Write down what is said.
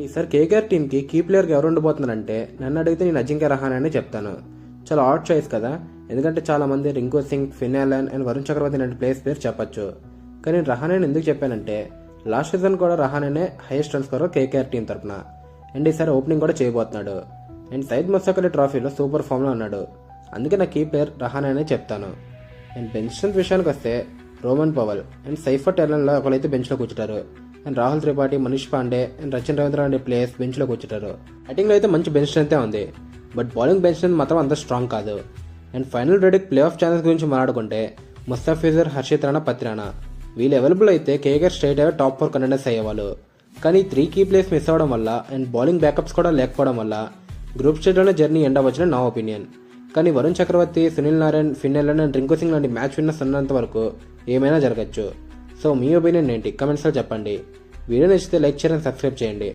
ఈసారి కేకేఆర్ టీంకి కీ ప్లేయర్గా ఎవరు ఉండబోతున్నారంటే నన్ను అడిగితే నేను అజింక్య రహానే అని చెప్తాను. చాలా ఆడ్ చాయిస్ కదా, ఎందుకంటే చాలా మంది రింకు సింగ్, ఫిన్ అలన్ అండ్ వరుణ్ చక్రవర్తి లాంటి ప్లేయర్స్ చెప్పొచ్చు. కానీ నేను రహానేని ఎందుకు చెప్పానంటే లాస్ట్ సీజన్ కూడా రహానేనే highest run scorer KKR team తరపున, అండ్ ఈసారి ఓపెనింగ్ కూడా చేయబోతున్నాడు. అండ్ సైద్ ముస్తక్ అలీ ట్రోఫీలో సూపర్ ఫామ్లో ఉన్నాడు. అందుకే నా కీ ప్లేయర్ రహానే అనే చెప్తాను. అండ్ బెంచ్ స్ట్రెంత్ విషయానికి వస్తే రోమన్ పవల్ అండ్ సైఫర్ టెర్లన్లో ఒకరైతే బెంచ్లో కూర్చుంటారు. అండ్ రాహుల్ త్రిపాఠి, మనీష్ పాండే అండ్ రచిన్ రవీంద్ర అనే ప్లేయర్స్ బెంచ్లో కూర్చుంటారు. బ్యాటింగ్లో అయితే మంచి బెంచ్ స్ట్రెంతే ఉంది, బట్ బౌలింగ్ బెంచ్ స్ట్రెంత్ మాత్రం అంత స్ట్రాంగ్ కాదు. అండ్ ఫైనల్ రెడీకి ప్లే ఆఫ్ ఛాన్సెస్ గురించి మాట్లాడుకుంటే ముస్తఫిజర్, హర్షిత్ రాణా, పత్తి రాణా వీళ్ళు అవైలబుల్ అయితే కేకేఆర్ స్ట్రైట్ అవే టాప్ 4 కంటెండర్స్ అయ్యేవాళ్ళు. కానీ 3 కీ ప్లేయర్స్ మిస్ అవ్వడం వల్ల అండ్ బౌలింగ్ బ్యాకప్స్ కూడా లేకపోవడం వల్ల గ్రూప్ స్టేజ్లోనే జర్నీ ఎండ్ అవ్వచ్చని నా ఒపీనియన్. కానీ వరుణ్ చక్రవర్తి, సునీల్ నారాయణ్, ఫిన్ అలన్ అండ్ రింకు సింగ్ లాంటి మ్యాచ్ విన్నర్స్ ఉన్నంత వరకు ఏమైనా జరగచ్చు. సో మీ ఒపీనియన్ ఏంటి? కమెంట్స్లో చెప్పండి. వీడియో నచ్చితే లైక్ చేయండి, సబ్స్క్రైబ్ చేయండి.